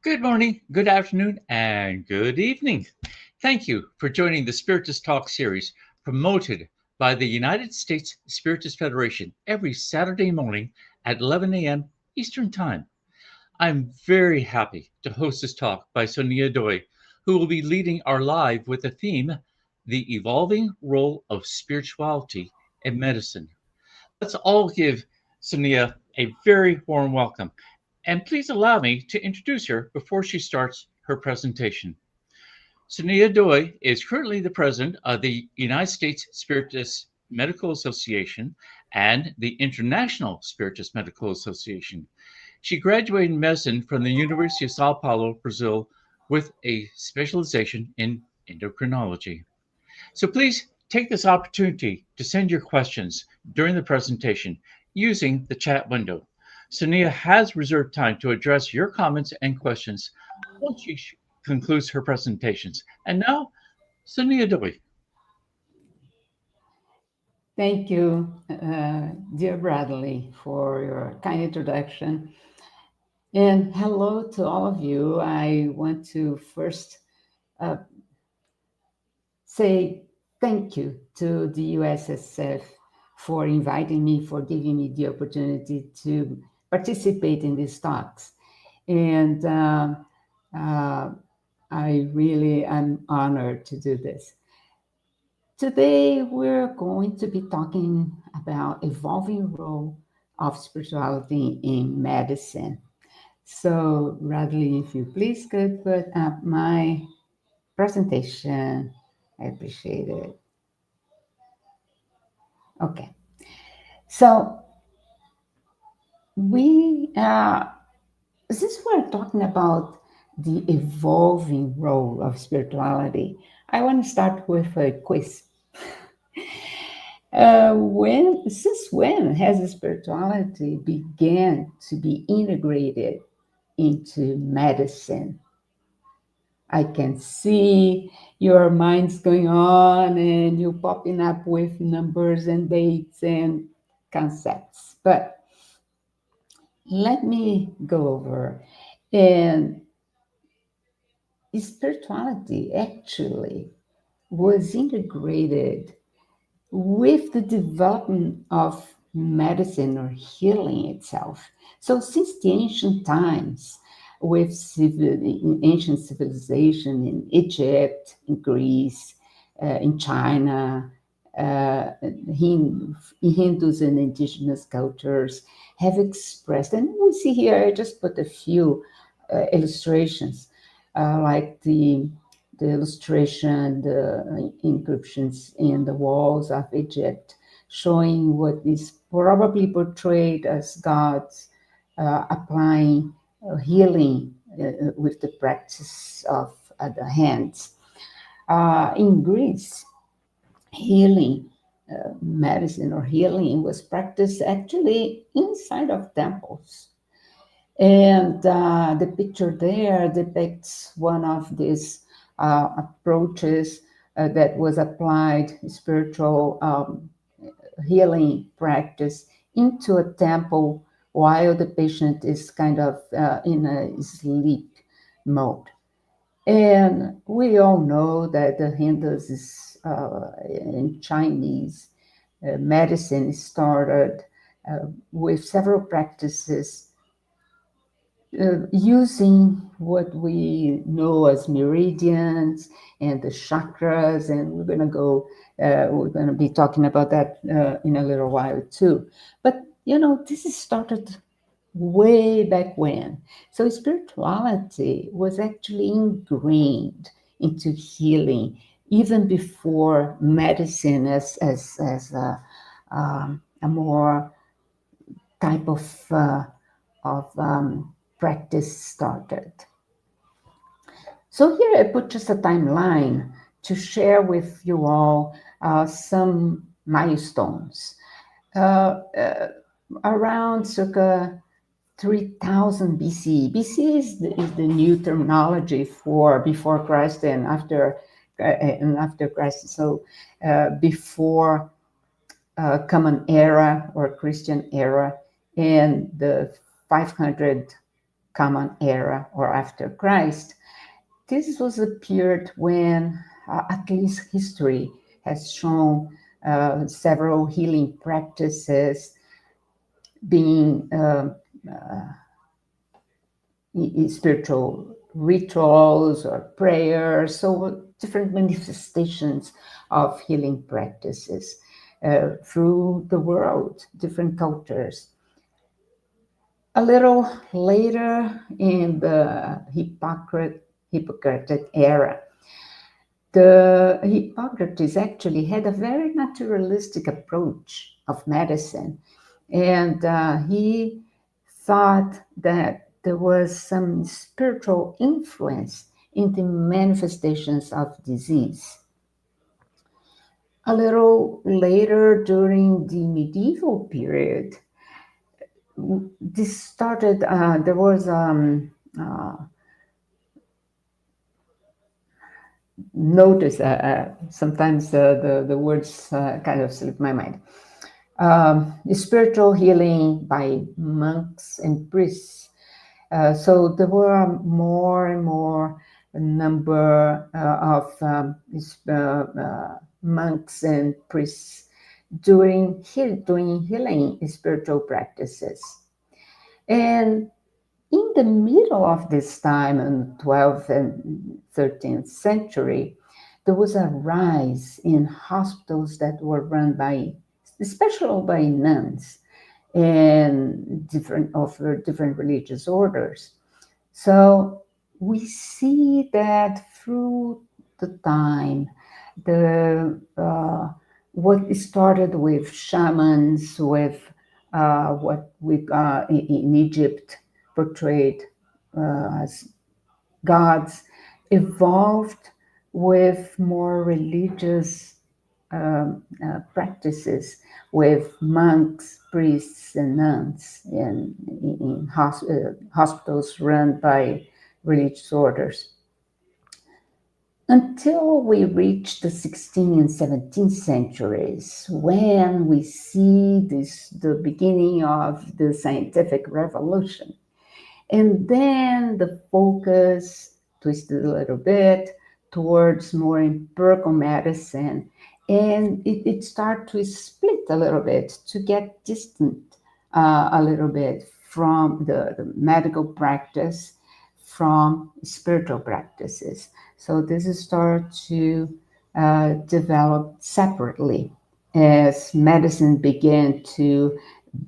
Good morning, good afternoon, and good evening. Thank you for joining the Spiritist Talk series promoted by the United States Spiritist Federation every Saturday morning at 11 a.m. Eastern Time. I'm very happy to host this talk by Sonia Doi, who will be leading our live with the theme, The Evolving Role of Spirituality in Medicine. Let's all give Sonia a very warm welcome. And please allow me to introduce her before she starts her presentation. Sonia Doi is currently the president of the United States Spiritist Medical Association and the International Spiritist Medical Association. She graduated in medicine from the University of Sao Paulo, Brazil, with a specialization in endocrinology. So please take this opportunity to send your questions during the presentation using the chat window. Sonia has reserved time to address your comments and questions once she concludes her presentations. And now, Sonia Doi. Thank you, dear Bradley, for your kind introduction. And hello to all of you. I want to first uh, say thank you to the USSF for inviting me, for giving me the opportunity to participate in these talks. And uh, I really am honored to do this. Today, we're going to be talking about evolving role of spirituality in medicine. So, Bradley, if you please could put up my presentation, I appreciate it. Okay, so we since we're talking about the evolving role of spirituality, I want to start with a quiz. Since when has spirituality began to be integrated into medicine? I can see your minds going on and you popping up with numbers and dates and concepts. But let me go over. And spirituality actually was integrated with the development of medicine or healing itself. So, since the ancient times, with ancient civilization in Egypt, in Greece, in China, Hindus and indigenous cultures have expressed, and we see here, I just put a few illustrations, like the illustration, the inscriptions in the walls of Egypt, showing what is probably portrayed as gods applying healing with the practice of the hands. In Greece, healing, medicine or healing was practiced actually inside of temples. And the picture there depicts one of these approaches that was applied, spiritual healing practice, into a temple while the patient is kind of in a sleep mode. And we all know that the Hindus in Chinese medicine started with several practices using what we know as meridians and the chakras, and we're going to be talking about that in a little while too. But this is started way back when. So spirituality was actually ingrained into healing even before medicine as a more type of practice started. So here I put just a timeline to share with you all some milestones. Around circa 3000 BC. BC is the new terminology for before Christ and after Christ. So before Common Era or Christian era, and the 500 Common Era or after Christ. This was a period when, at least history has shown, several healing practices being spiritual rituals or prayers, so different manifestations of healing practices through the world, different cultures. A little later in the Hippocratic era, the Hippocrates actually had a very naturalistic approach of medicine, and he thought that there was some spiritual influence in the manifestations of disease. A little later, during the medieval period, this started, there was notice, sometimes the words kind of slip my mind. Spiritual healing by monks and priests. So there were more and more number of monks and priests doing healing spiritual practices. And in the middle of this time, in 12th and 13th century, there was a rise in hospitals that were run by, especially by nuns and different religious orders. So we see that through the time, the what started with shamans, with what we in Egypt portrayed as gods, evolved with more religious practices, with monks, priests, and nuns in hospitals run by religious orders. Until we reach the 16th and 17th centuries, when we see the beginning of the scientific revolution. And then the focus twisted a little bit towards more empirical medicine. And it started to split a little bit, to get distant a little bit from the medical practice, from spiritual practices. So this started to develop separately as medicine began to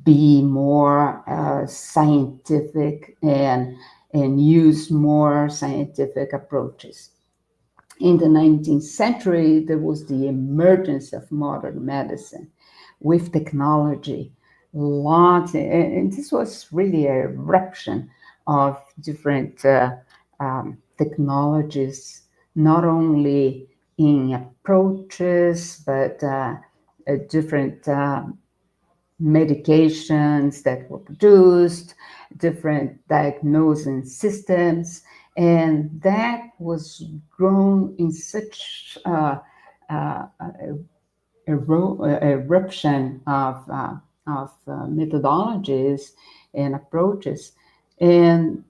be more scientific and use more scientific approaches. In the 19th century, there was the emergence of modern medicine with technology. Lots, and this was really a eruption of different technologies, not only in approaches, but different medications that were produced, different diagnosing systems, and that was grown in such eruption of methodologies and approaches, and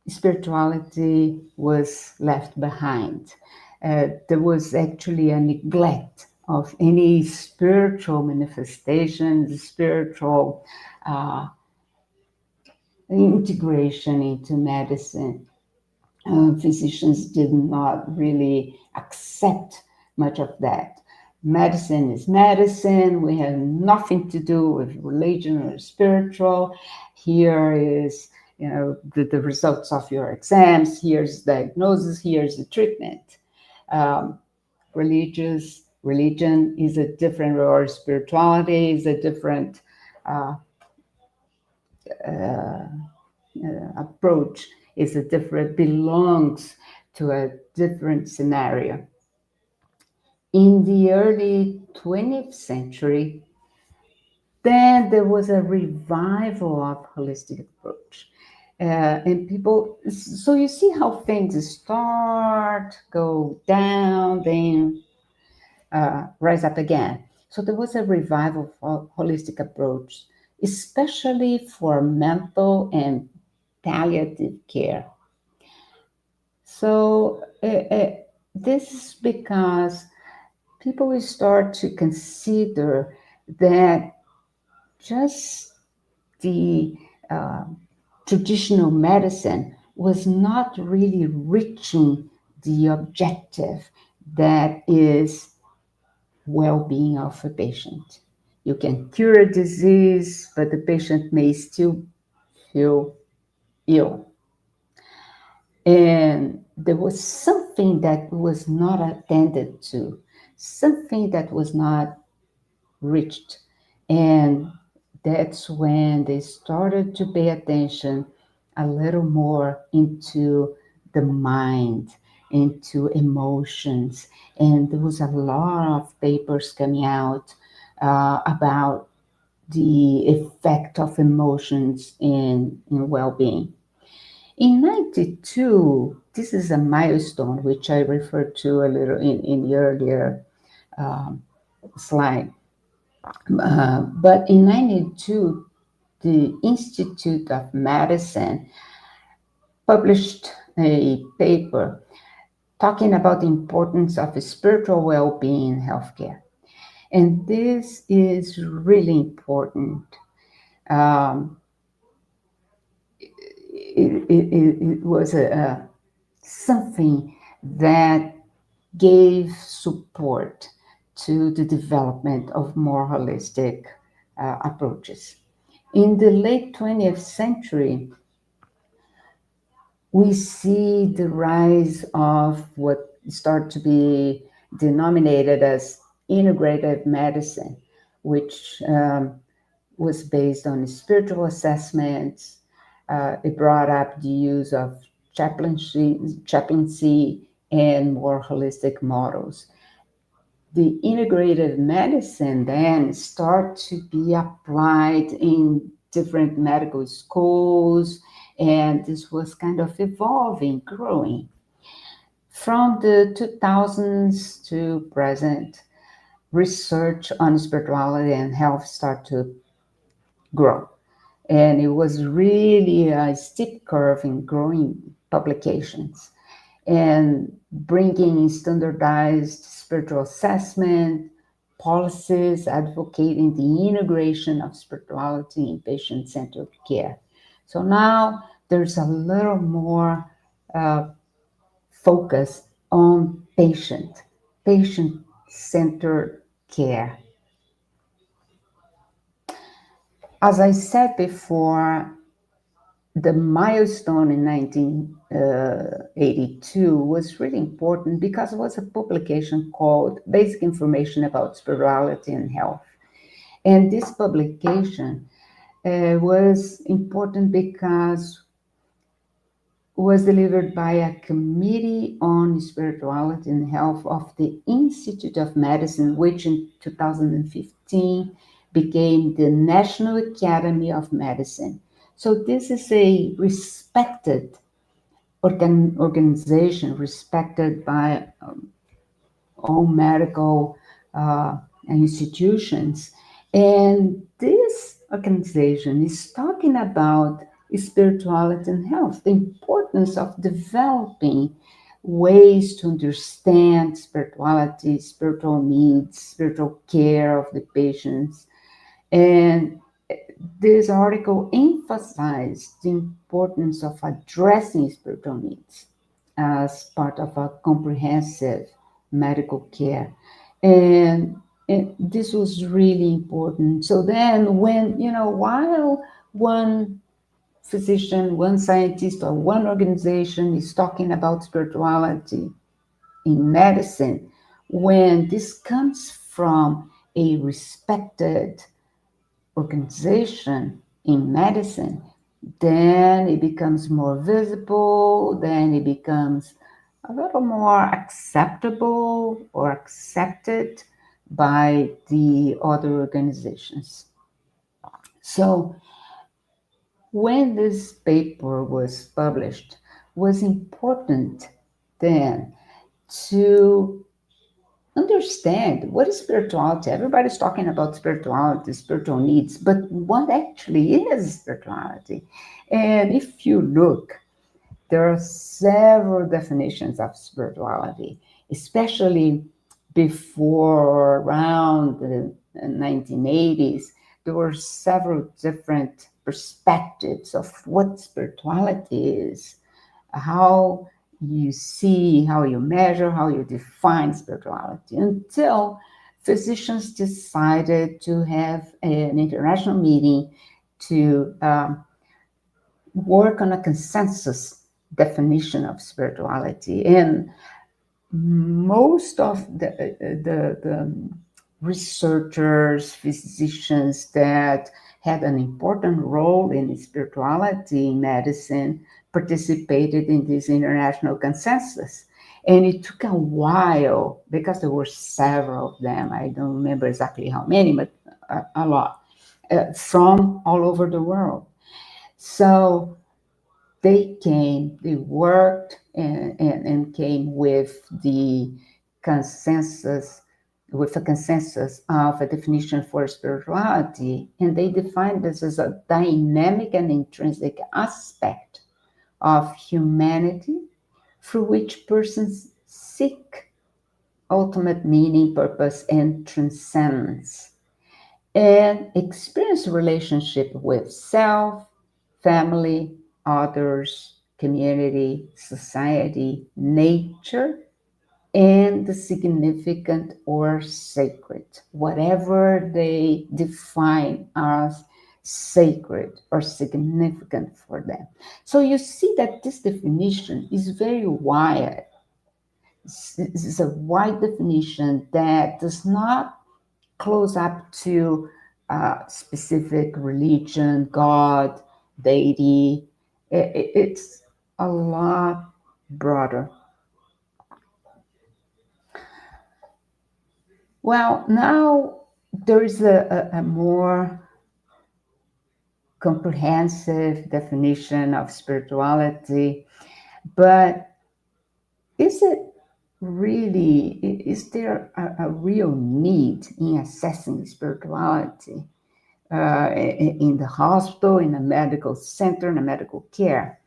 spirituality was left behind. There was actually a neglect of any spiritual manifestations, spiritual integration into medicine. Physicians did not really accept much of that. Medicine is medicine. We have nothing to do with religion or spiritual. Here is, the results of your exams. Here's the diagnosis. Here's the treatment. Religion is a different, or spirituality is a different approach, is a different, belongs to a different scenario. In the early 20th century, then there was a revival of holistic approach. And people, so you see how things start, go down, then rise up again. So there was a revival of holistic approach, especially for mental and palliative care. So this is because people will start to consider that just the uh, traditional medicine was not really reaching the objective that is well-being of a patient. You can cure a disease, but the patient may still feel ill. And there was something that was not attended to, something that was not reached. And that's when they started to pay attention a little more into the mind, into emotions. And there was a lot of papers coming out about the effect of emotions in well-being. In 92, this is a milestone which I referred to a little in the earlier um, slide. But in 92, the Institute of Medicine published a paper talking about the importance of spiritual well-being in healthcare. And this is really important. Um, it was something that gave support to the development of more holistic approaches. In the late 20th century, we see the rise of what start to be denominated as integrative medicine, which was based on spiritual assessments. It brought up the use of chaplaincy and more holistic models. The integrative medicine then start to be applied in different medical schools, and this was kind of evolving, growing. From the 2000s to present, research on spirituality and health start to grow. And it was really a steep curve in growing publications and bringing standardized spiritual assessment policies, advocating the integration of spirituality in patient-centered care. So now there's a little more uh, focus on patient-centered care. As I said before, the milestone in 1982 was really important because it was a publication called Basic Information About Spirituality and Health. And this publication was important because it was delivered by a committee on spirituality and health of the Institute of Medicine, which in 2015 became the National Academy of Medicine. So this is a respected organization, respected by all medical institutions. And this organization is talking about spirituality and health, the importance of developing ways to understand spirituality, spiritual needs, spiritual care of the patients. And this article emphasized the importance of addressing spiritual needs as part of a comprehensive medical care. And this was really important. So then, when, while one physician, one scientist, or one organization is talking about spirituality in medicine, when this comes from a respected organization in medicine, then it becomes more visible, then it becomes a little more acceptable or accepted by the other organizations. So when this paper was published, was important then to understand what is spirituality. Everybody's talking about spirituality, spiritual needs, but what actually is spirituality? And if you look, there are several definitions of spirituality, especially before or around the 1980s. There were several different perspectives of what spirituality is, how you see, how you measure, how you define spirituality, until physicians decided to have an international meeting to work on a consensus definition of spirituality. And most of the researchers, physicians that had an important role in spirituality in medicine participated in this international consensus. And it took a while because there were several of them. I don't remember exactly how many, but a lot from all over the world. So they worked and came consensus, with a consensus of a definition for spirituality, and they defined this as a dynamic and intrinsic aspect of humanity through which persons seek ultimate meaning, purpose, and transcendence, and experience relationship with self, family, others, community, society, nature, and the significant or sacred, whatever they define as sacred or significant for them. So you see that this definition is very wide. This is a wide definition that does not close up to specific religion, God, deity. It's a lot broader. Well, now there is a more comprehensive definition of spirituality, but is it really, is there a real need in assessing spirituality in the hospital, in a medical center, in a medical care?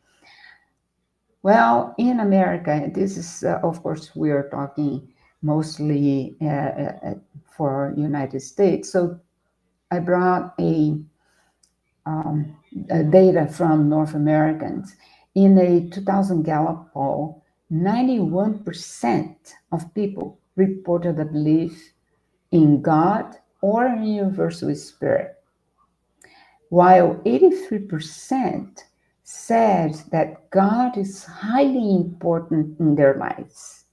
Well, in America, this is, of course, we are talking mostly for United States. So I brought a data from North Americans. In a 2000 Gallup poll, 91% of people reported a belief in God or a universal spirit, while 83% said that God is highly important in their lives.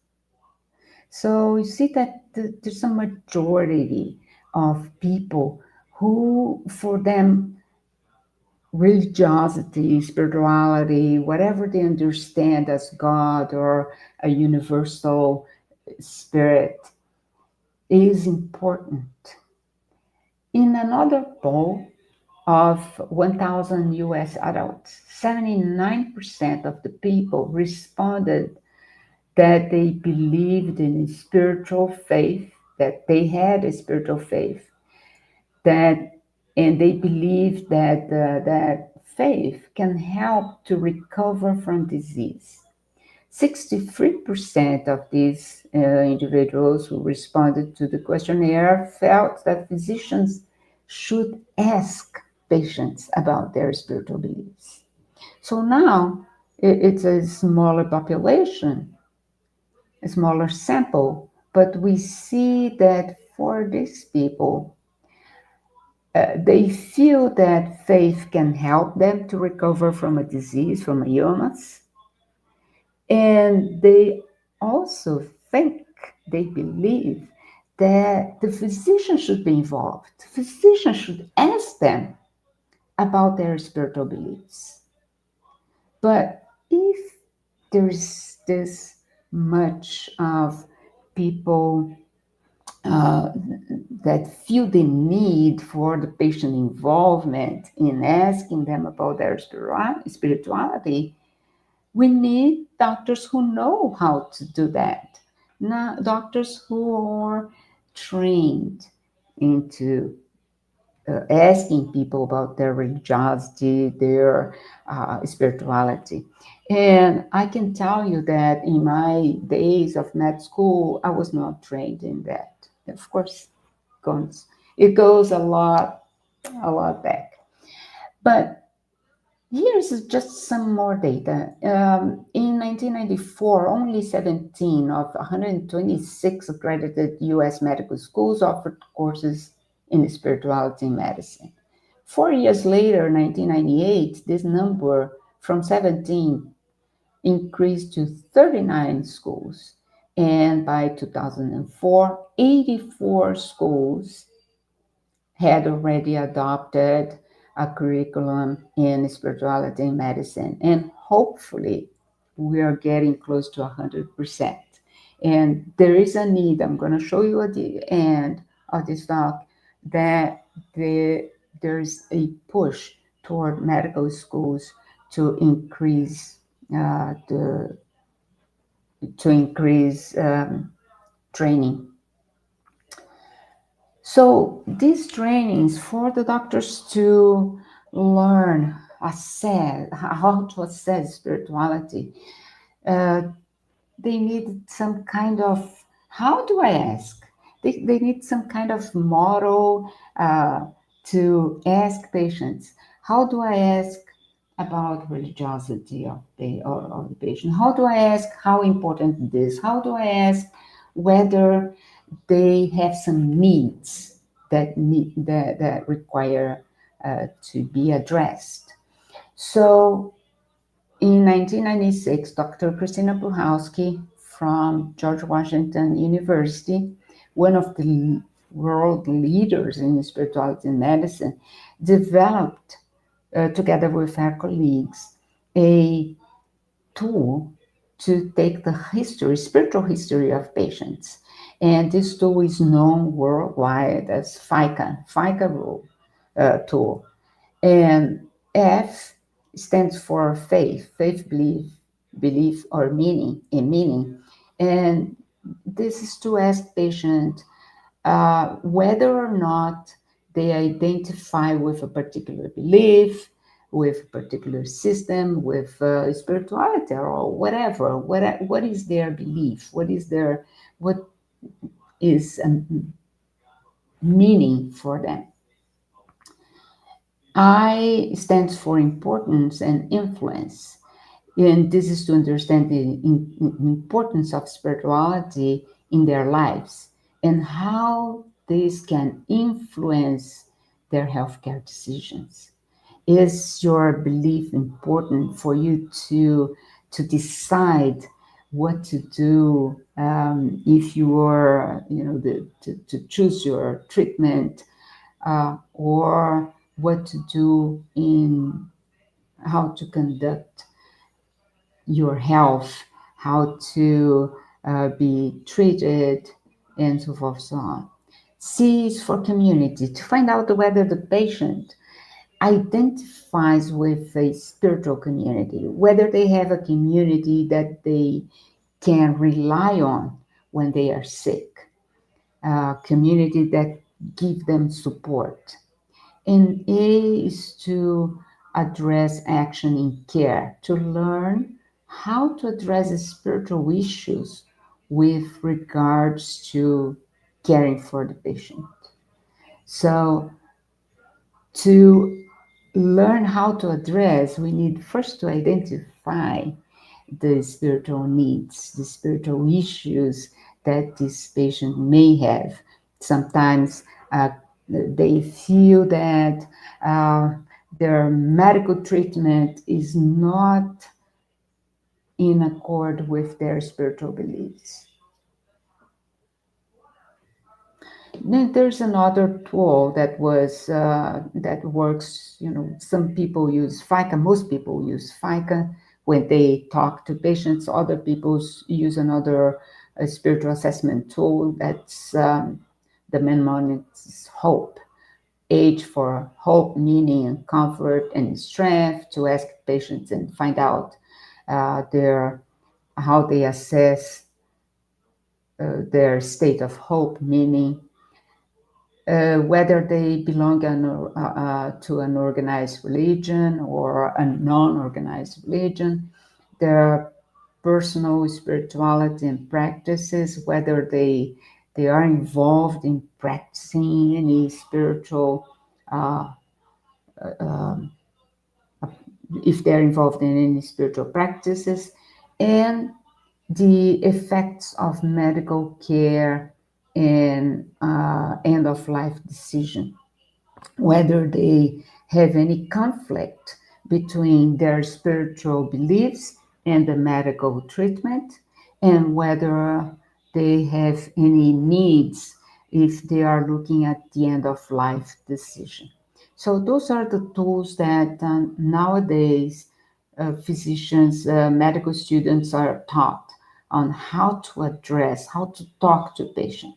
So you see that there's a majority of people who, for them, religiosity, spirituality, whatever they understand as God or a universal spirit, is important. In another poll of 1,000 US adults, 79% of the people responded that they believed in a spiritual faith, that they had a spiritual faith, that and they believe that that faith can help to recover from disease. 63% of these individuals who responded to the questionnaire felt that physicians should ask patients about their spiritual beliefs. So now it's a smaller population, a smaller sample, but we see that for these people, they feel that faith can help them to recover from a disease, from a illness. And they also think, they believe that the physician should be involved. The physician should ask them about their spiritual beliefs. But if there's this much of people that feel the need for the patient involvement in asking them about their spirituality, we need doctors who know how to do that. Now, doctors who are trained into asking people about their religiosity, their spirituality. And I can tell you that in my days of med school, I was not trained in that. Of course, goes, it goes a lot back. But here's just some more data. In 1994, only 17 of 126 accredited US medical schools offered courses in spirituality medicine. 4 years later, 1998, this number from 17 increased to 39 schools. And by 2004, 84 schools had already adopted a curriculum in spirituality and medicine. And hopefully, we are getting close to 100%. And there is a need, I'm going to show you at the end of this talk, that there's a push toward medical schools to increase the to increase training. So these trainings for the doctors to learn, assess how to assess spirituality, uh, they need some kind of, how do I ask? They need some kind of model to ask patients. How do I ask about religiosity of the patient? How do I ask how important it is? How do I ask whether they have some needs that require to be addressed? So in 1996, Dr. Christina Puhalski from George Washington University, one of the world leaders in spirituality and medicine, developed, together with her colleagues, a tool to take the history, spiritual history of patients. And this tool is known worldwide as FICA rule tool. And F stands for faith, belief, or meaning. And this is to ask patient whether or not they identify with a particular belief, with a particular system, with spirituality, or whatever. What is their belief? What is meaning for them? I stands for importance and influence. And this is to understand the importance of spirituality in their lives and how this can influence their healthcare decisions. Is your belief important for you to decide what to do if you are, to choose your treatment, or what to do in how to conduct your health, how to be treated, and so forth, so on. C is for community, to find out whether the patient identifies with a spiritual community, whether they have a community that they can rely on when they are sick, a community that give them support. And A is to address action in care, to learn how to address the spiritual issues with regards to caring for the patient. So, to learn how to address, we need first to identify the spiritual needs, the spiritual issues that this patient may have. Sometimes they feel that their medical treatment is not in accord with their spiritual beliefs. Then there's another tool that works. Some people use FICA. Most people use FICA when they talk to patients. Other people use another spiritual assessment tool. That's the main one. It's HOPE. H for hope, meaning, and comfort and strength, to ask patients and find out their how they assess their state of hope, meaning whether they belong to an organized religion or a non-organized religion, their personal spirituality and practices, whether they are involved in practicing any spiritual, uh, if they're involved in any spiritual practices, and the effects of medical care and end of life decision, whether they have any conflict between their spiritual beliefs and the medical treatment, and whether they have any needs if they are looking at the end of life decision. So, those are the tools that nowadays physicians, medical students are taught on how to address, how to talk to patient.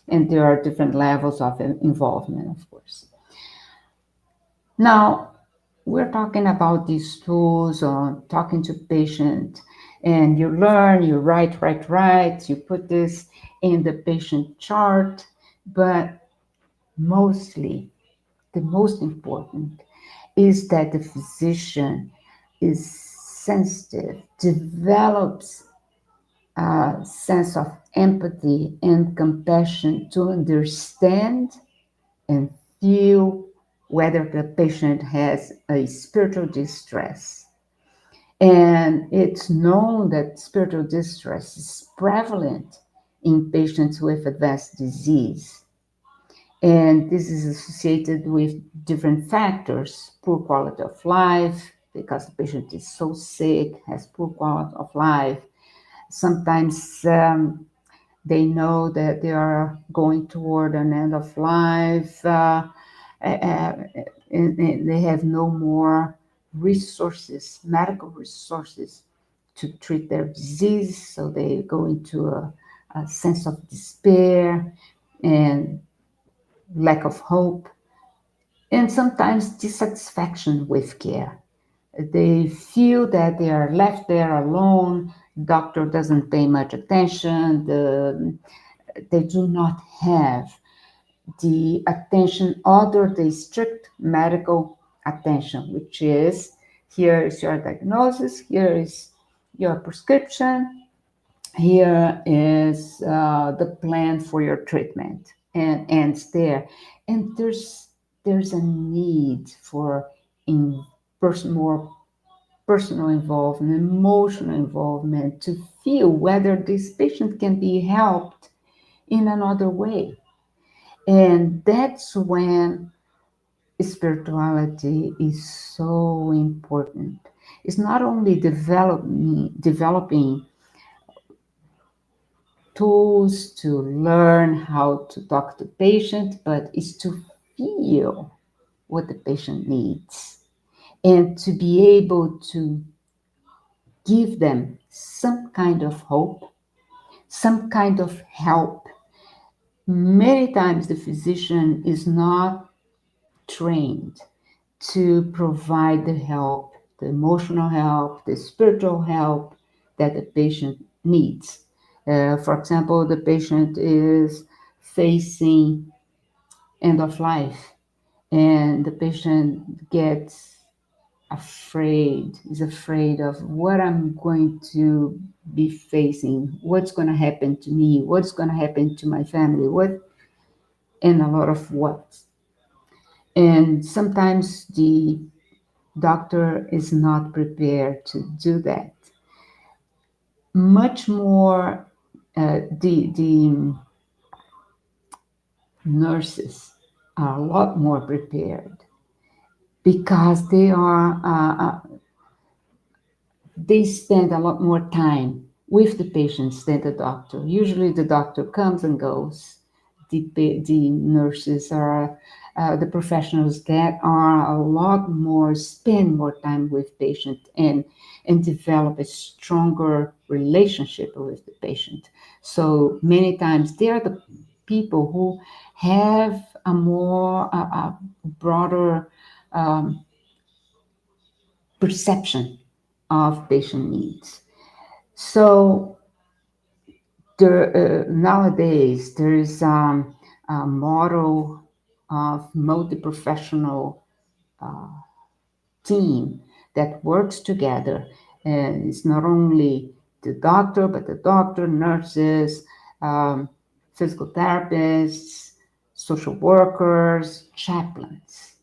And there are different levels of involvement, of course. Now, we're talking about these tools on talking to patient, and you learn, you write, you put this in the patient chart, but mostly, the most important is that the physician is sensitive, develops a sense of empathy and compassion to understand and feel whether the patient has a spiritual distress. And it's known that spiritual distress is prevalent in patients with advanced disease. And this is associated with different factors: poor quality of life, because the patient is so sick, has poor quality of life. Sometimes they know that they are going toward an end of life, and they have no more resources, medical resources, to treat their disease. So they go into a sense of despair and lack of hope, and sometimes dissatisfaction with care. They feel that they are left there alone. Doctor doesn't pay much attention. They do not have the attention other the strict medical attention, which is: here is your diagnosis, here is your prescription, here is the plan for your treatment, and ends there. And there's a need for in more personal involvement, emotional involvement, to feel whether this patient can be helped in another way. And that's when spirituality is so important. It's not only developing tools to learn how to talk to patient, but it's to feel what the patient needs and to be able to give them some kind of hope, some kind of help. Many times the physician is not trained to provide the help, the emotional help, the spiritual help that the patient needs. For example, the patient is facing end of life, and the patient gets afraid, is afraid of what I'm going to be facing, what's going to happen to me, what's going to happen to my family, and a lot of what. And sometimes the doctor is not prepared to do that. Much more, the nurses are a lot more prepared because they spend a lot more time with the patients than the doctor. Usually, the doctor comes and goes. The nurses are the professionals that are a lot more, spend more time with patient and develop a stronger relationship with the patient. So many times they are the people who have a broader perception of patient needs. So Nowadays, there is a model of multi-professional team that works together. And it's not only the doctor, but the doctor, nurses, um, physical therapists, social workers, chaplains.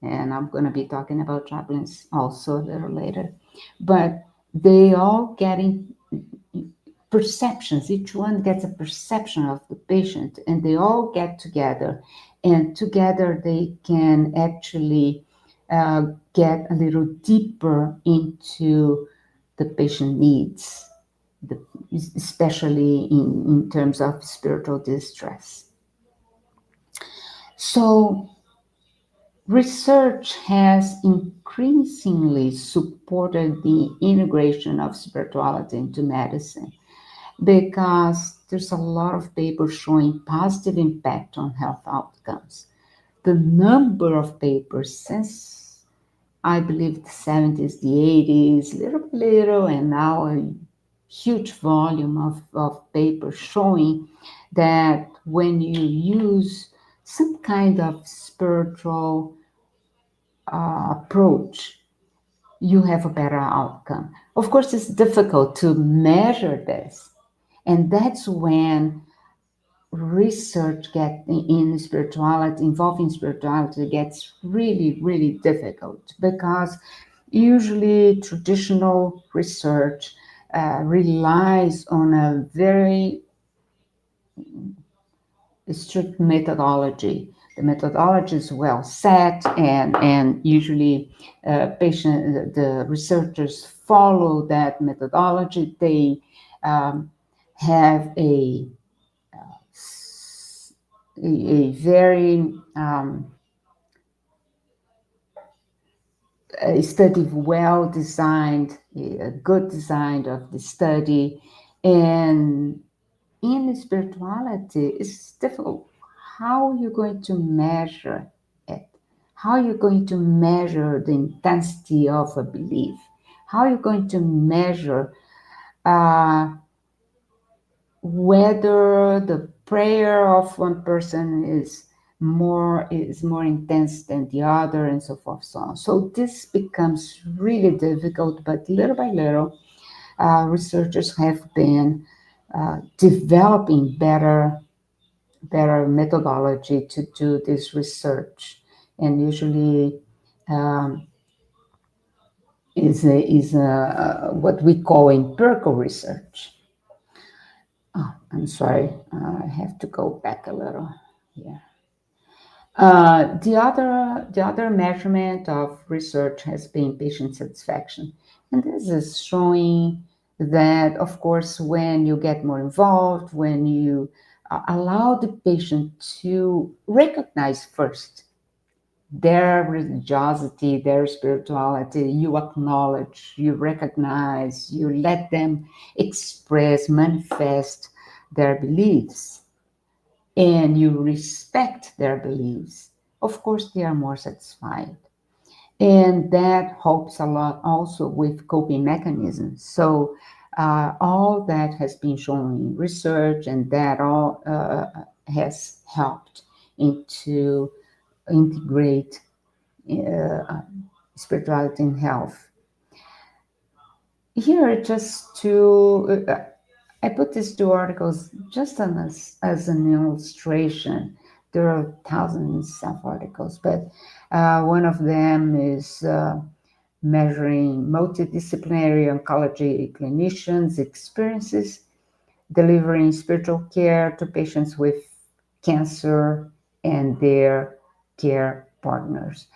And I'm going to be talking about chaplains also a little later. But they all getting perceptions. Each one gets a perception of the patient, and they all get together, and together they can actually get a little deeper into the patient needs, the, especially in terms of spiritual distress. So research has increasingly supported the integration of spirituality into medicine because there's a lot of papers showing positive impact on health outcomes. The number of papers since I believe the 70s, the 80s, little by little, and now a huge volume of papers showing that when you use some kind of spiritual approach, you have a better outcome. Of course, it's difficult to measure this, and that's when research in spirituality, involving spirituality, gets really, really difficult because usually traditional research relies on a very strict methodology. The methodology is well set, and usually the researchers follow that methodology. They have a very a study well designed, a good design of the study. And in spirituality, it's difficult. How are you going to measure it? How are you going to measure the intensity of a belief? How are you going to measure uh, whether the prayer of one person is more intense than the other, and so forth, so on. So this becomes really difficult, but little by little, researchers have been developing better methodology to do this research, and usually um, is what we call empirical research. Oh, I'm sorry, I have to go back a little here. The other measurement of research has been patient satisfaction, and this is showing that, of course, when you get more involved, when you allow the patient to recognize first their religiosity, their spirituality, you acknowledge, you recognize, you let them express, manifest their beliefs, and you respect their beliefs, of course, they are more satisfied. And that helps a lot also with coping mechanisms. So, all that has been shown in research, and that all has helped into integrate uh, spirituality and health. Here, just to I put these two articles just as an illustration. There are thousands of articles, but one of them is measuring multidisciplinary oncology clinicians' experiences delivering spiritual care to patients with cancer and their care partners.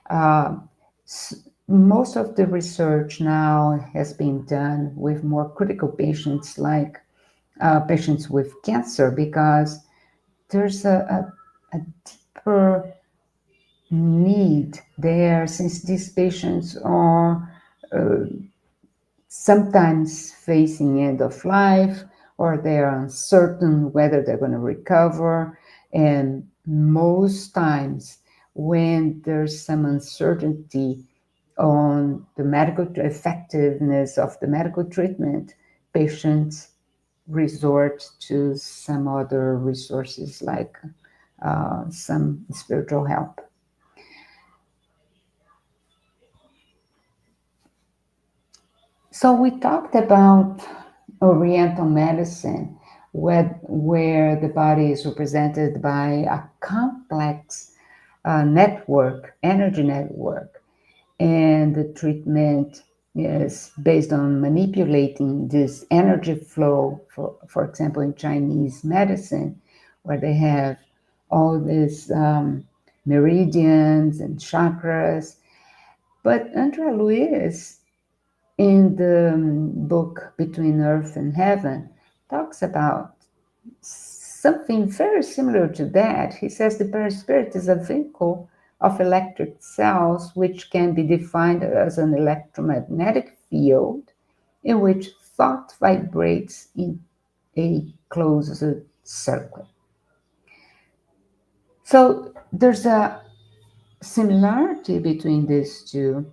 Uh, Most of the research now has been done with more critical patients, like patients with cancer, because there's a deeper need there, since these patients are sometimes facing end of life, or they're uncertain whether they're going to recover. And most times, when there's some uncertainty on the medical effectiveness of the medical treatment, patients resort to some other resources like some spiritual help. So we talked about Oriental medicine, where the body is represented by a complex network, energy network, and the treatment is based on manipulating this energy flow, for example, in Chinese medicine, where they have all these meridians and chakras. But Andrea Luiz, in the book Between Earth and Heaven, talks about something very similar to that. He says the perispirit is a vehicle of electric cells, which can be defined as an electromagnetic field in which thought vibrates in a closed circle. So there's a similarity between these two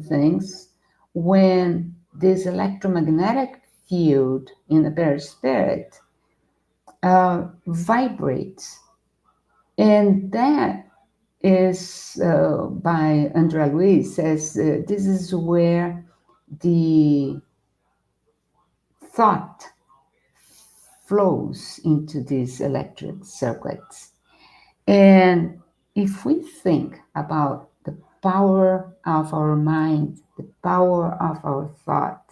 things when this electromagnetic field in the perispirit vibrates. And that is by Andrea Luiz says this is where the thought flows into these electric circuits. And if we think about the power of our mind, the power of our thought,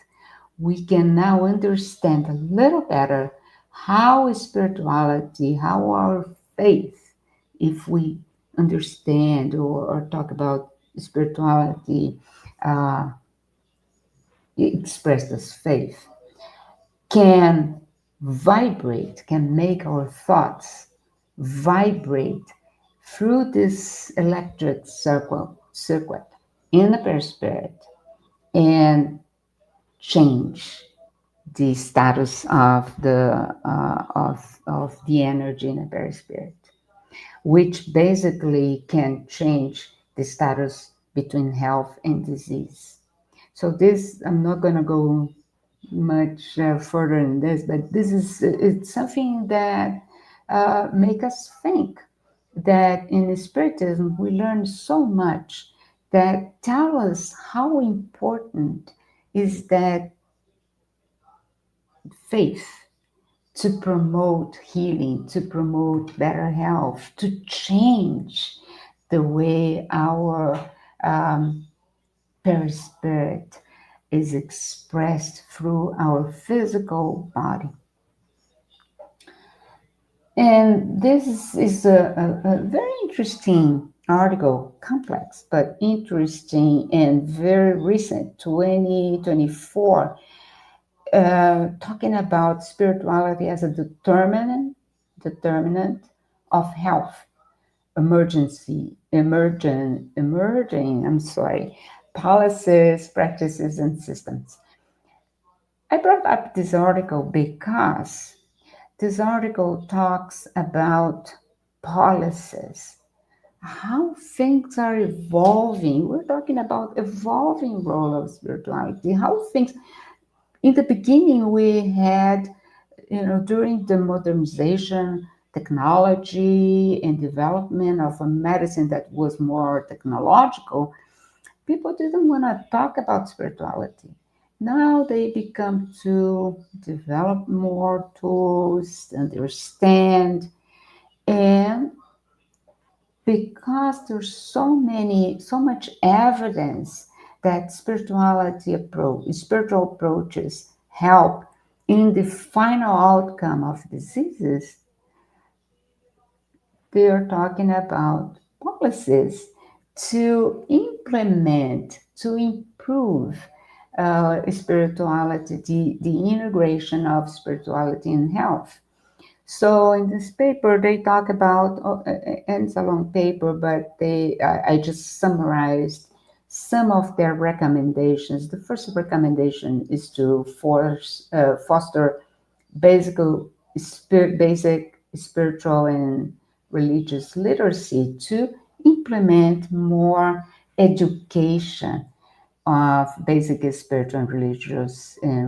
we can now understand a little better how spirituality, how our faith, if we understand or talk about spirituality uh, expressed as faith, can vibrate, can make our thoughts vibrate through this electric circuit in the perispirit and change the status of the energy in the perispirit, which basically can change the status between health and disease. So this, I'm not going to go much further in this, but this is it's something that make us think that in Spiritism we learn so much that tell us how important is that faith to promote healing, to promote better health, to change the way our perispirit is expressed through our physical body. And this is a very interesting article, complex, but interesting and very recent, 2024, talking about spirituality as a determinant of health, emerging policies, practices, and systems. I brought up this article because this article talks about policies, how things are evolving. We're talking about evolving role of spirituality, how things, in the beginning we had, during the modernization, technology and development of a medicine that was more technological, people didn't want to talk about spirituality. Now they become to develop more tools, understand, and because there's so much evidence that spiritual approaches help in the final outcome of diseases, they are talking about policies to implement, to improve spirituality, the integration of spirituality in health. So in this paper, they talk about, and it's a long paper, but I just summarized some of their recommendations. The first recommendation is to foster basic, basic spiritual and religious literacy, to implement more education of basic spiritual and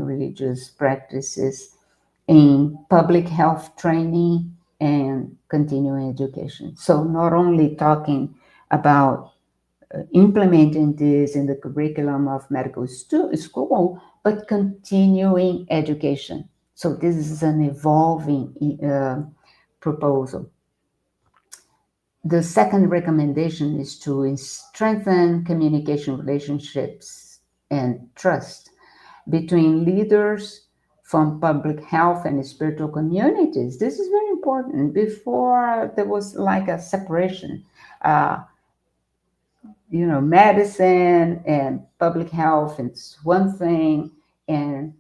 religious practices in public health training and continuing education. So not only talking about implementing this in the curriculum of medical school, but continuing education. So this is an evolving proposal. The second recommendation is to strengthen communication relationships and trust between leaders from public health and spiritual communities. This is very important. Before, there was like a separation. Uh, medicine and public health is one thing, and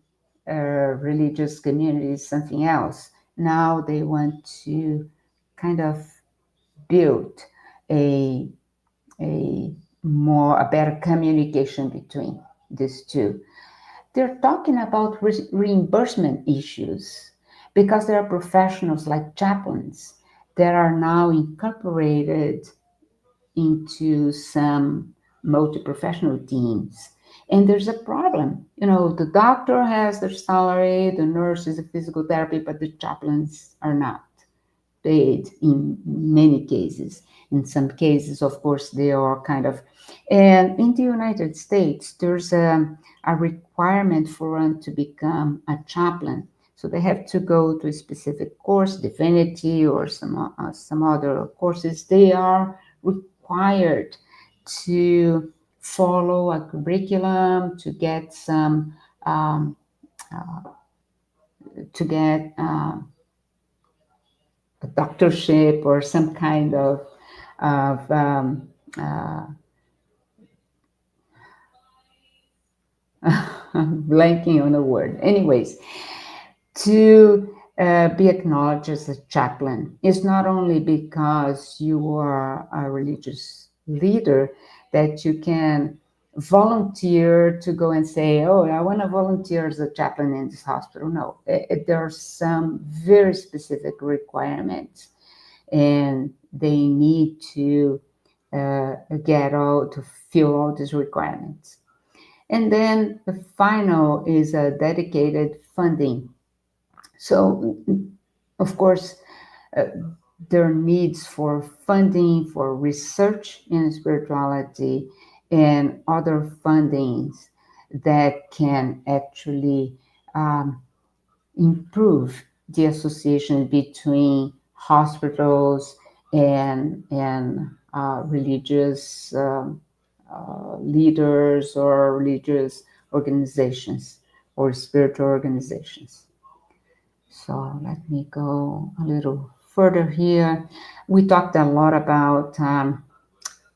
religious community is something else. Now they want to kind of build a a better communication between these two. They're talking about reimbursement issues because there are professionals like chaplains that are now incorporated into some multi-professional teams. And there's a problem. The doctor has their salary, the nurse is a physical therapy, but the chaplains are not paid in many cases. In some cases, of course, they are kind of. And in the United States, there's a requirement for one to become a chaplain. So they have to go to a specific course, divinity or some other courses. They are required to follow a curriculum to get some to get a doctorship or some kind of blanking on a word. Anyways, to be acknowledged as a chaplain is not only because you are a religious leader that you can volunteer to go and say, oh, I want to volunteer as a chaplain in this hospital. No, there are some very specific requirements, and they need to to fill all these requirements. And then the final is a dedicated funding. So, of course, uh, there are needs for funding for research in spirituality and other fundings that can actually improve the association between hospitals and religious leaders or religious organizations or spiritual organizations. So let me go a little further here. We talked a lot about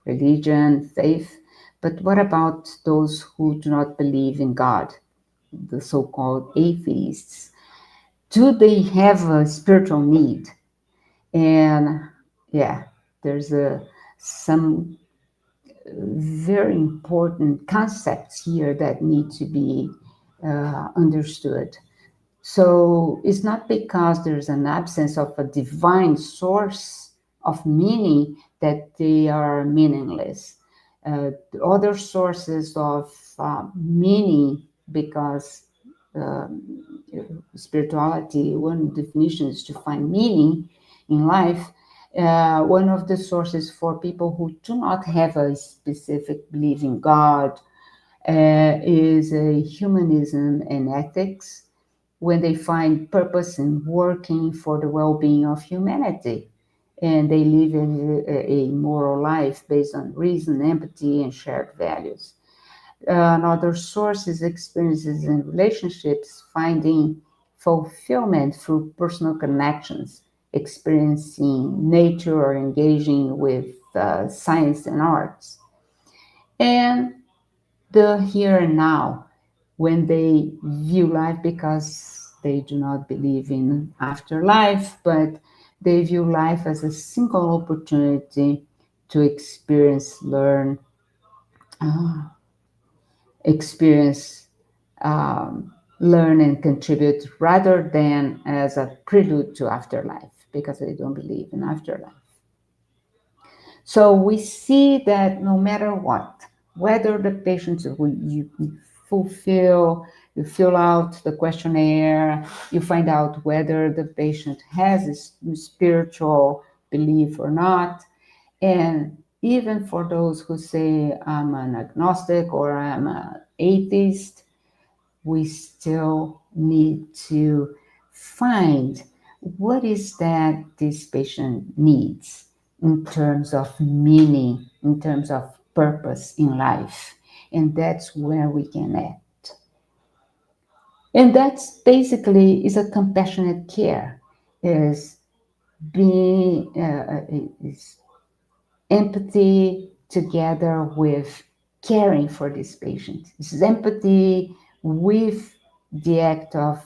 religion, faith, but what about those who do not believe in God, the so-called atheists? Do they have a spiritual need? And yeah, there's some very important concepts here that need to be understood. So it's not because there's an absence of a divine source of meaning that they are meaningless. Other sources of meaning, because spirituality, one definition is to find meaning in life. One of the sources for people who do not have a specific belief in God is humanism and ethics, when they find purpose in working for the well-being of humanity, and they live a moral life based on reason, empathy, and shared values. Another source is experiences and relationships, finding fulfillment through personal connections, experiencing nature or engaging with science and arts. And the here and now, when they view life, because they do not believe in afterlife, but they view life as a single opportunity to uh, experience, learn, and contribute, rather than as a prelude to afterlife, because they don't believe in afterlife. So we see that no matter what, whether the patient you fulfill, you fill out the questionnaire, you find out whether the patient has a spiritual belief or not. And even for those who say I'm an agnostic or I'm an atheist, we still need to find what is that this patient needs in terms of meaning, in terms of purpose in life. And that's where we can act. And that's basically is a compassionate care, is being is empathy together with caring for this patient. This is empathy with the act of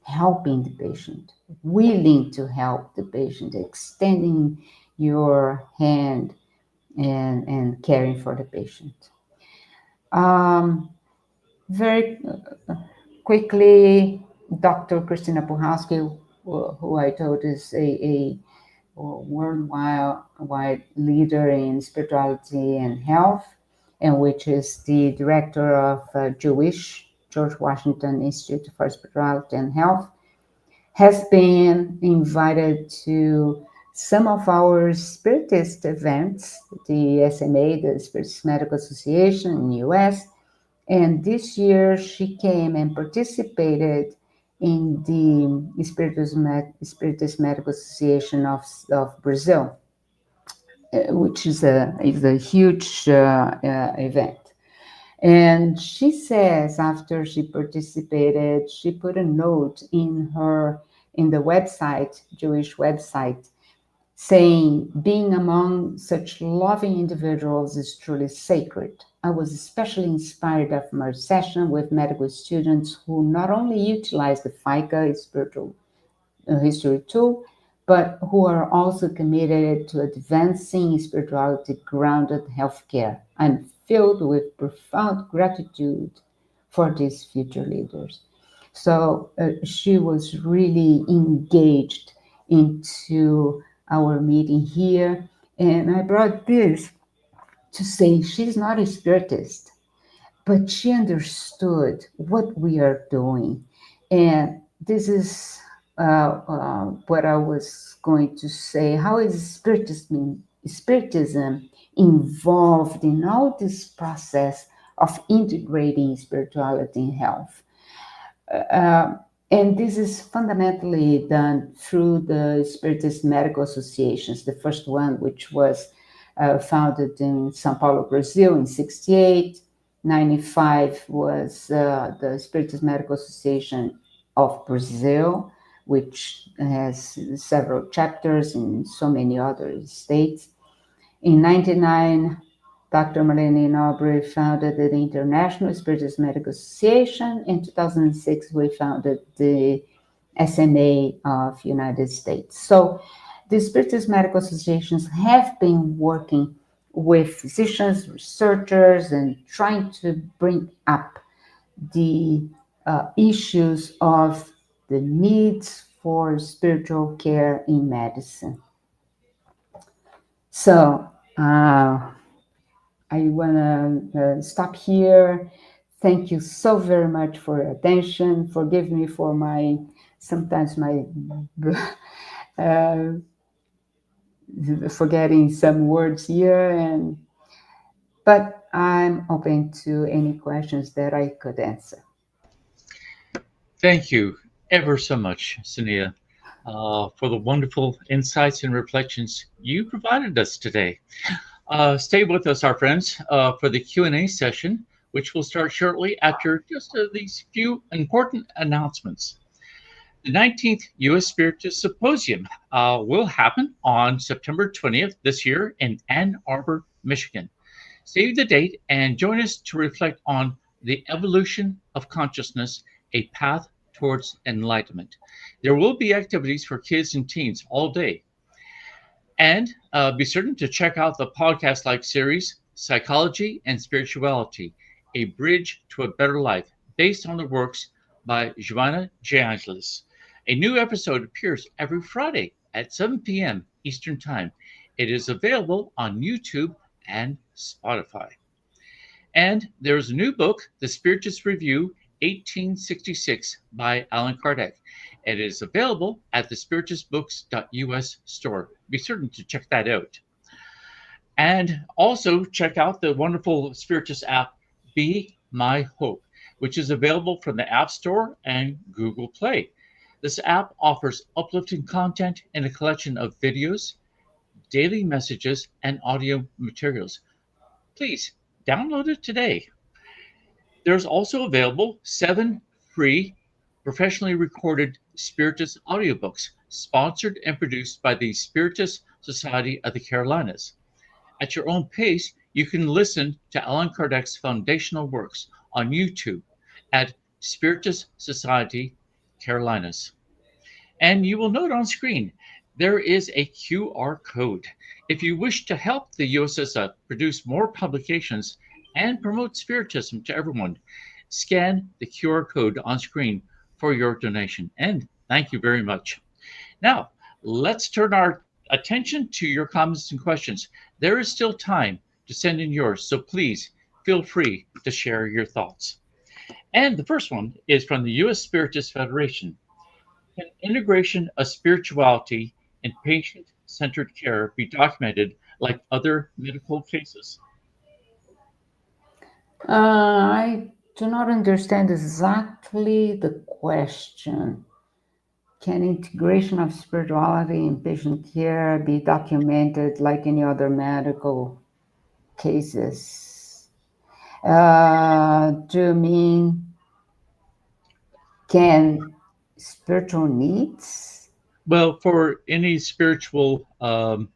helping the patient, willing to help the patient, extending your hand and caring for the patient. Um, very quickly, Dr. Christina Puhalski, who I told is a worldwide leader in spirituality and health, and which is the director of George Washington Institute for Spirituality and Health, has been invited to some of our Spiritist events, the SMA, the Spiritist Medical Association in the US, and this year she came and participated in the Spiritist Medical Association of Brazil, which is a huge event. And she says after she participated, she put a note in the website, Jewish website, saying, being among such loving individuals is truly sacred. I was especially inspired after my session with medical students who not only utilize the FICA spiritual history tool, but who are also committed to advancing spirituality grounded healthcare. I'm filled with profound gratitude for these future leaders. So she was really engaged into our meeting here. And I brought this to say she's not a spiritist, but she understood what we are doing. And this is what I was going to say. How is Spiritism involved in all this process of integrating spirituality and health? Uh, and this is fundamentally done through the Spiritist Medical Associations. The first one, which was founded in São Paulo, Brazil in 68. 95 was the Spiritist Medical Association of Brazil, which has several chapters in so many other states. In 99, Dr. Marlene Nobre founded the International Spiritist Medical Association. In 2006, we founded the SMA of United States. So the Spiritist Medical Associations have been working with physicians, researchers, and trying to bring up the issues of the needs for spiritual care in medicine. So I want to stop here. Thank you so very much for your attention. Forgive me for my sometimes my uh, forgetting some words here, and but I'm open to any questions that I could answer. Thank you ever so much, Sonia, for the wonderful insights and reflections you provided us today. Stay with us, our friends, for the Q&A session, which will start shortly after just these few important announcements. The 19th U.S. Spiritist Symposium will happen on September 20th this year in Ann Arbor, Michigan. Save the date and join us to reflect on the evolution of consciousness, a path towards enlightenment. There will be activities for kids and teens all day. And be certain to check out the podcast like series, Psychology and Spirituality, A Bridge to a Better Life, based on the works by Joanna J. Angelis. A new episode appears every Friday at 7 p.m. Eastern Time. It is available on YouTube and Spotify. And there's a new book, The Spiritist Review 1866 by Allan Kardec. It is available at the spiritistbooks.us store. Be certain to check that out. And also check out the wonderful Spiritist app, Be My Hope, which is available from the App Store and Google Play. This app offers uplifting content and a collection of videos, daily messages, and audio materials. Please download it today. There's also available 7 free professionally recorded Spiritist audiobooks sponsored and produced by the Spiritist Society of the Carolinas. At your own pace, you can listen to Allan Kardec's foundational works on YouTube at Spiritist Society Carolinas. And you will note on screen there is a QR code. If you wish to help the USSF produce more publications and promote Spiritism to everyone, scan the QR code on screen for your donation. And thank you very much. Now, let's turn our attention to your comments and questions. There is still time to send in yours, so please feel free to share your thoughts. And the first one is from the U.S. Spiritist Federation. Can integration of spirituality in patient centered care be documented like other medical cases? I do not understand exactly the question. Can integration of spirituality in patient care be documented like any other medical cases? Do you mean can spiritual needs? Well, for any spiritual, the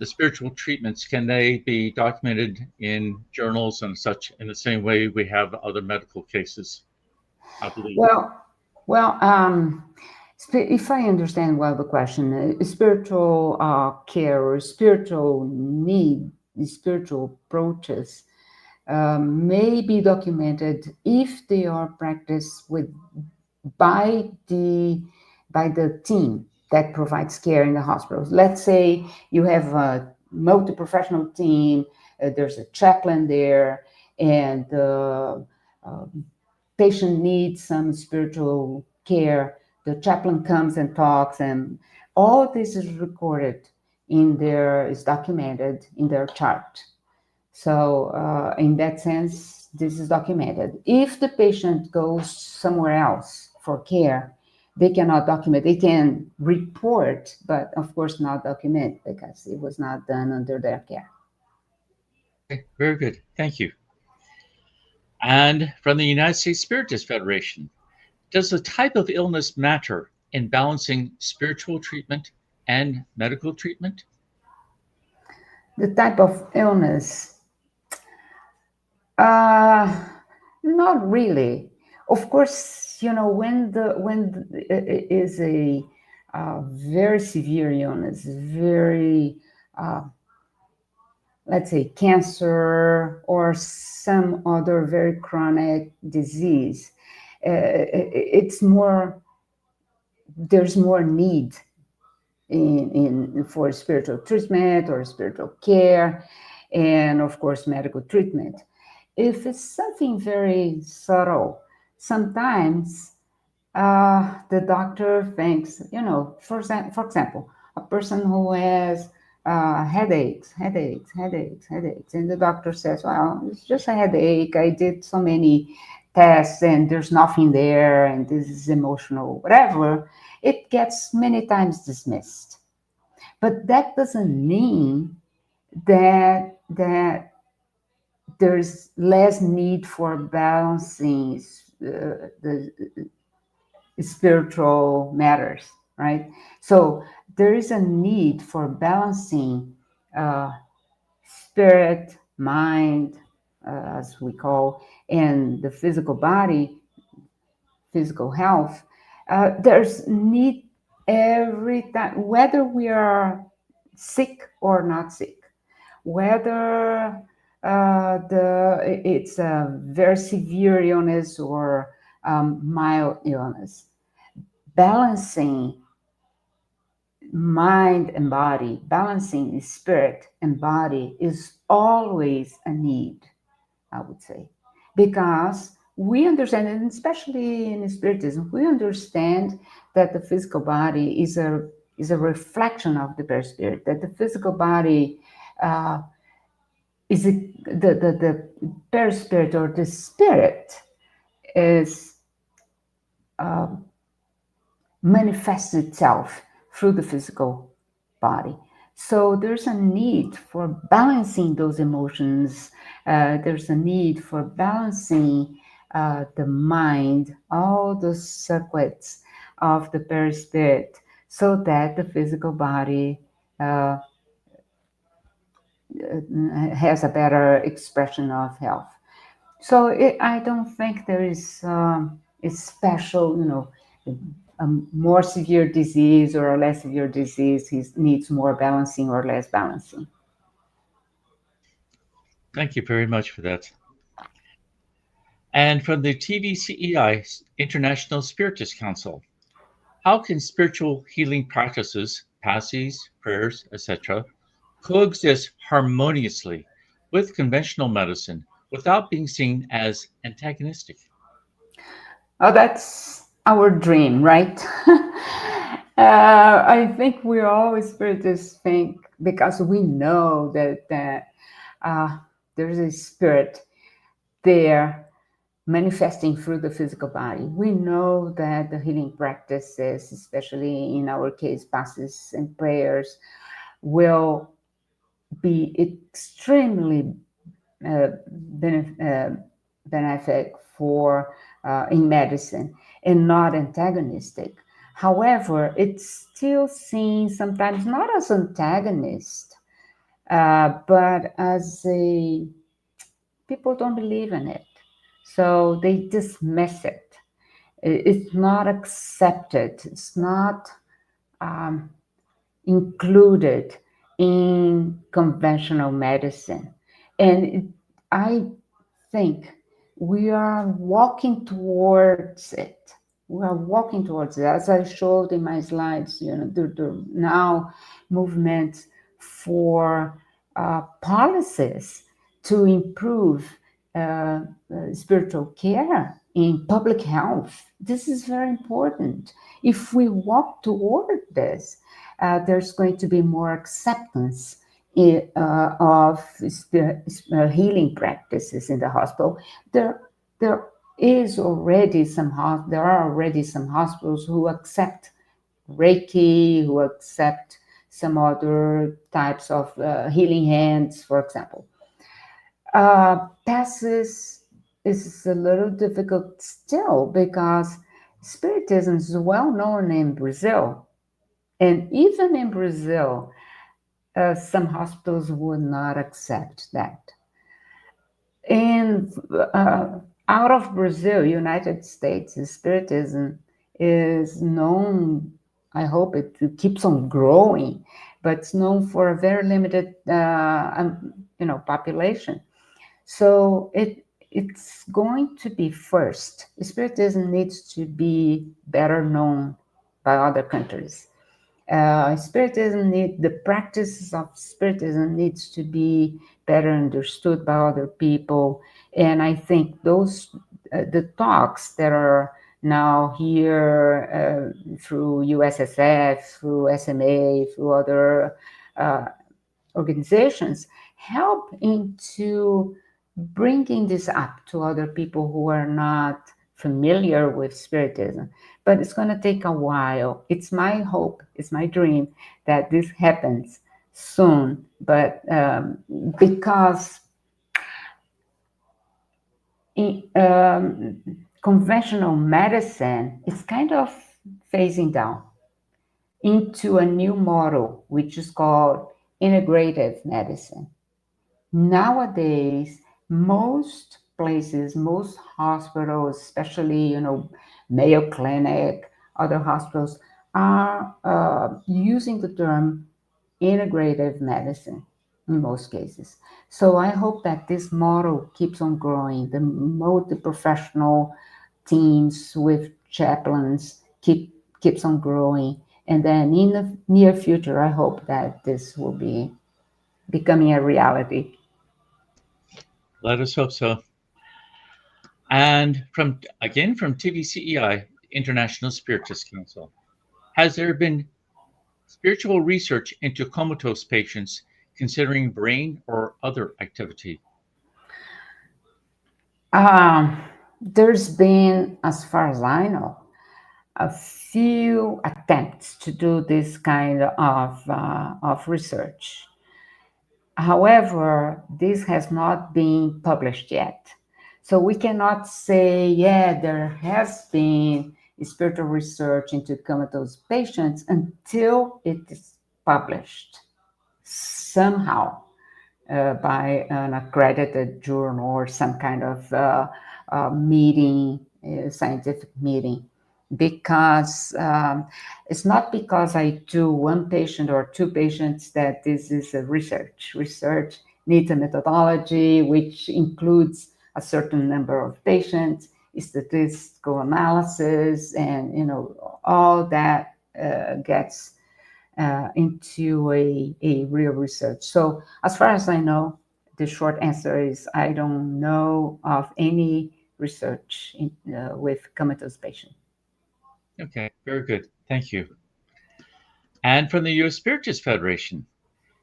spiritual treatments, can they be documented in journals and such in the same way we have other medical cases? I believe. Well, if I understand well the question, spiritual care or spiritual need, spiritual approaches may be documented if they are practiced with by the team that provides care in the hospitals. Let's say you have a multi-professional team, there's a chaplain there, and the patient needs some spiritual care. The chaplain comes and talks, and all this is recorded is documented in their chart. So, in that sense, this is documented. If the patient goes somewhere else for care, they cannot document. They can report, but of course not document because it was not done under their care. Okay, very good. Thank you. And from the United States Spiritist Federation, does the type of illness matter in balancing spiritual treatment and medical treatment? The type of illness, uh, not really. Of course, it is a very severe illness, very let's say cancer or some other very chronic disease, it's more there's more need for spiritual treatment or spiritual care, and of course medical treatment. If it's something very subtle, sometimes the doctor thinks, for example, a person who has headaches, and the doctor says, well, it's just a headache. I did so many tests and there's nothing there, and this is emotional, whatever. It gets many times dismissed. But that doesn't mean that there's less need for balancing the spiritual matters, right? So there is a need for balancing spirit, mind, as we call, and the physical body, physical health. There's need every time, whether we are sick or not sick, whether it's a very severe illness or mild illness. Balancing mind and body, balancing spirit and body is always a need. I would say, because we understand, and especially in Spiritism, we understand that the physical body is a reflection of the perispirit. That the physical body uh, is the perispirit, or the spirit is manifests itself through the physical body. So there's a need for balancing those emotions. There's a need for balancing the mind, all the circuits of the perispirit, so that the physical body uh, has a better expression of health. So I don't think there is a special, a more severe disease or a less severe disease. He needs more balancing or less balancing. Thank you very much for that. And from the TVCEI International Spiritist Council, how can spiritual healing practices, passes, prayers, etc., coexist harmoniously with conventional medicine without being seen as antagonistic? Oh, that's our dream, right? I think we always spiritists think, because we know that there's a spirit there manifesting through the physical body. We know that the healing practices, especially in our case, passes and prayers, will be extremely uh, benefic for in medicine and not antagonistic. However, it's still seen sometimes not as antagonist, but as a people don't believe in it, so they dismiss it. It's not accepted. It's not um, included in conventional medicine. And I think we are walking towards it. We are walking towards it. As I showed in my slides, the now movement for policies to improve spiritual care in public health. This is very important. If we walk toward this, there's going to be more acceptance of healing practices in the hospital. There is already there are already some hospitals who accept Reiki, who accept some other types of healing hands, for example. Passes is a little difficult still, because Spiritism is well known in Brazil. And even in Brazil, some hospitals would not accept that. And out of Brazil, United States, Spiritism is known. I hope it keeps on growing, but it's known for a very limited, population. So it's going to be first. Spiritism needs to be better known by other countries. The practices of Spiritism needs to be better understood by other people. And I think the talks that are now here through USSF, through SMA, through other uh, organizations, help into bringing this up to other people who are not familiar with Spiritism. But it's going to take a while. It's my hope, it's my dream that this happens soon. But because conventional medicine is kind of phasing down into a new model, which is called integrative medicine. Nowadays, most places, most hospitals, especially, Mayo Clinic, other hospitals, are using the term integrative medicine in most cases. So I hope that this model keeps on growing. The multi-professional teams with chaplains keeps on growing. And then in the near future, I hope that this will be becoming a reality. Let us hope so. And from TVCEI, International Spiritist Council, has there been spiritual research into comatose patients considering brain or other activity? There's been, as far as I know, a few attempts to do this kind of research. However, this has not been published yet. So we cannot say, yeah, there has been spiritual research into comatose patients until it is published somehow by an accredited journal or some kind of meeting, scientific meeting. Because it's not because I do one patient or two patients that this is a research. Research needs a methodology which includes a certain number of patients, statistical analysis, and all that gets into a real research. So as far as I know, the short answer is I don't know of any research with comatose patients. Okay, very good. Thank you. And from the U.S. Spiritist Federation,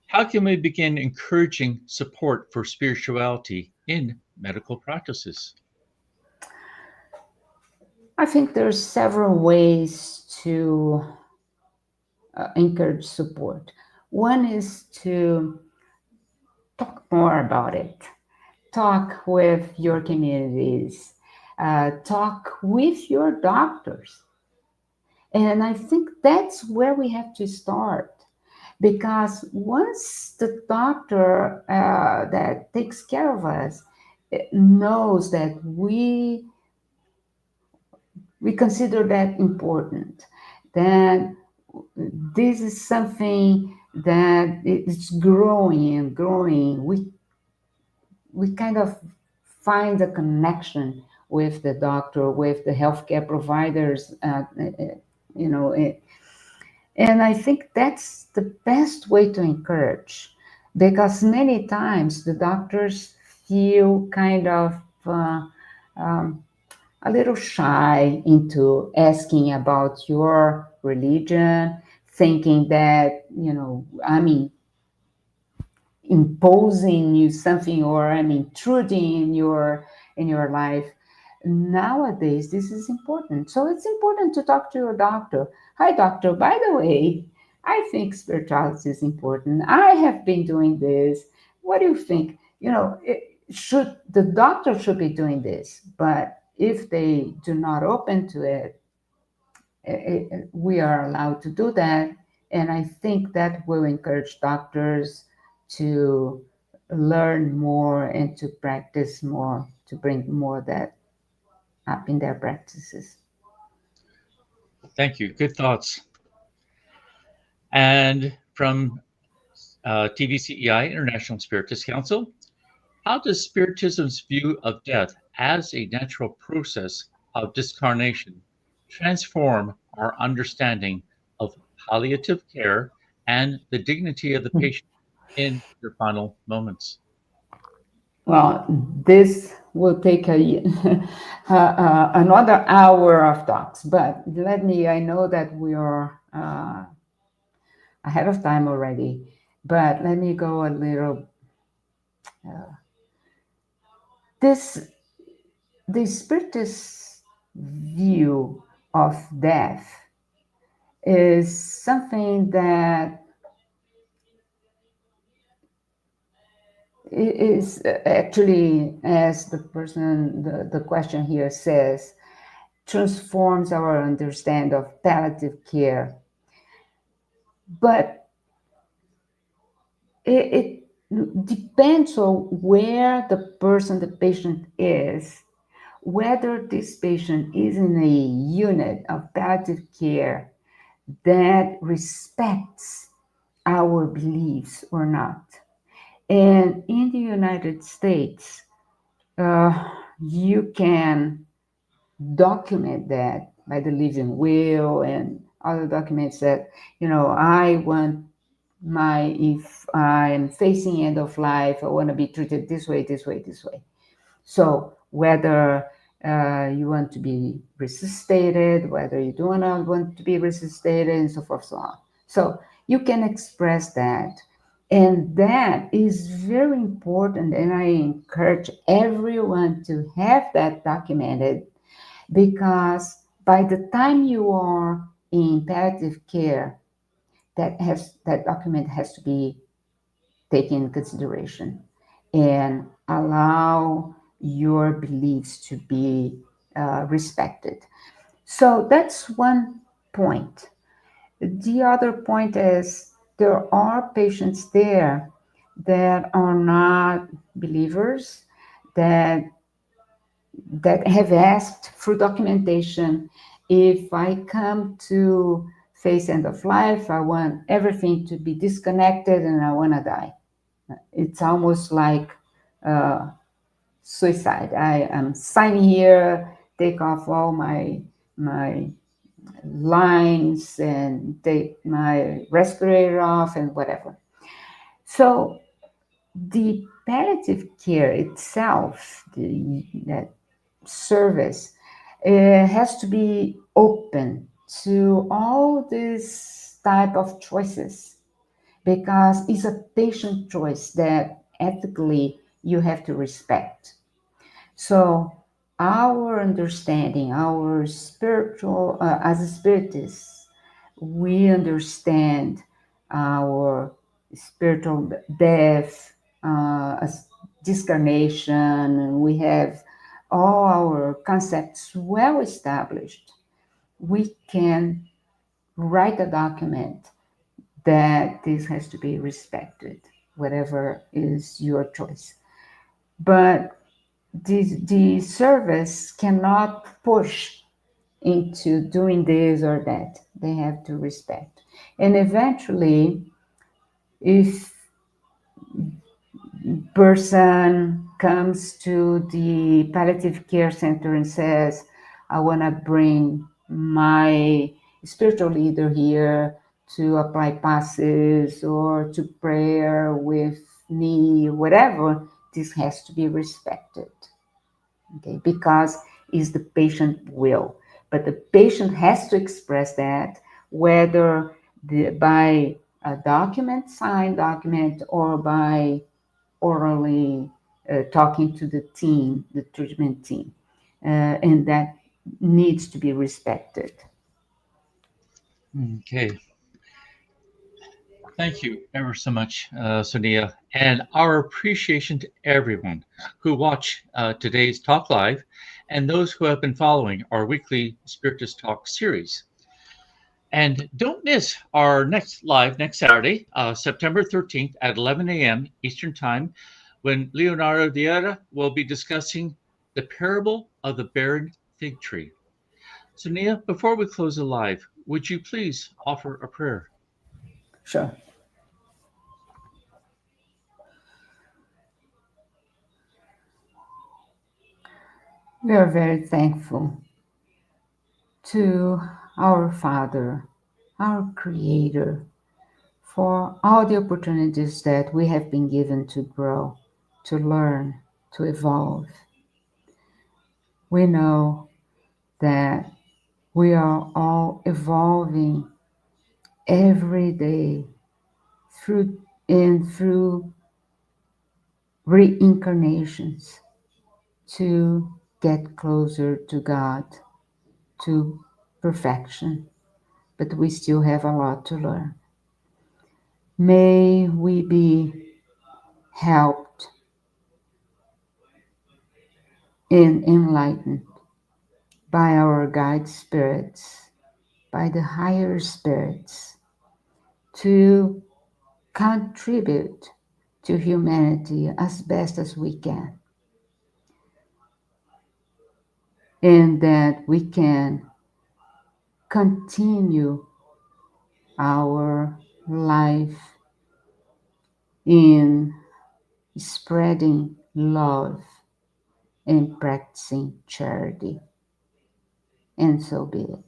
how can we begin encouraging support for spirituality in medical practices? I think there's several ways to encourage support. One is to talk more about it, talk with your communities, talk with your doctors. And I think that's where we have to start. Because once the doctor that takes care of us knows that we consider that important, then this is something that it's growing and growing. We kind of find a connection with the doctor, with the healthcare providers, you know, and I think that's the best way to encourage, because many times the doctors feel kind of um, a little shy into asking about your religion, thinking that, I mean, imposing you something, or I'm intruding in your life. Nowadays this is important, so it's important to talk to your doctor. Hi doctor, by the way, I think spirituality is important. I have been doing this. What do you think? The doctor should be doing this, but if they do not open to it, we are allowed to do that. And I think that will encourage doctors to learn more and to practice more, to bring more of that up in their practices. Thank you. Good thoughts. And from TVCEI, International Spiritist Council, how does Spiritism's view of death as a natural process of discarnation transform our understanding of palliative care and the dignity of the patient in their final moments? Well, this will take another hour of talks, but I know that we are ahead of time already, but let me go a little. This The Spiritist view of death is something that is actually, as the question here says, transforms our understanding of palliative care. But it depends on where the patient is, whether this patient is in a unit of palliative care that respects our beliefs or not. And in the United States, you can document that by the living will and other documents that, I want if I'm facing end of life, I want to be treated this way, this way, this way. So whether you want to be resuscitated, whether you do not want to be resuscitated, and so forth, so on. So you can express that. And that is very important. And I encourage everyone to have that documented, because by the time you are in palliative care, that document has to be taken into consideration and allow your beliefs to be respected. So that's one point. The other point is there are patients there that are not believers, that have asked for documentation. If I come to face end of life, I want everything to be disconnected and I want to die. It's almost like uh, suicide. I am signing here, take off all my lines and take my respirator off and whatever. So the palliative care itself, that service, has to be open to all these type of choices, because it's a patient choice that ethically you have to respect. So our understanding, our spiritual, as a spiritist, we understand our spiritual death, as discarnation. We have all our concepts well established. We can write a document that this has to be respected, whatever is your choice. But the service cannot push into doing this or that. They have to respect. And eventually, if person comes to the palliative care center and says, I want to bring my spiritual leader here to apply passes or to prayer with me, whatever, this has to be respected. Okay, because it's the patient will. But the patient has to express that, whether by a document, signed document, or by orally talking to the team, the treatment team, and that needs to be respected. Okay. Thank you ever so much, Sonia, and our appreciation to everyone who watch today's Talk Live and those who have been following our weekly Spiritist Talk series. And don't miss our next live next Saturday, September 13th at 11 a.m. Eastern Time, when Leonardo Vieira will be discussing the parable of the barren fig tree. Sonia, before we close the live, would you please offer a prayer? Sure. We are very thankful to our Father, our Creator, for all the opportunities that we have been given to grow, to learn, to evolve. We know that we are all evolving every day through through reincarnations to get closer to God, to perfection. But we still have a lot to learn. May we be helped and enlightened by our guide spirits, by the higher spirits, to contribute to humanity as best as we can, and that we can continue our life in spreading love and practicing charity. And so be it.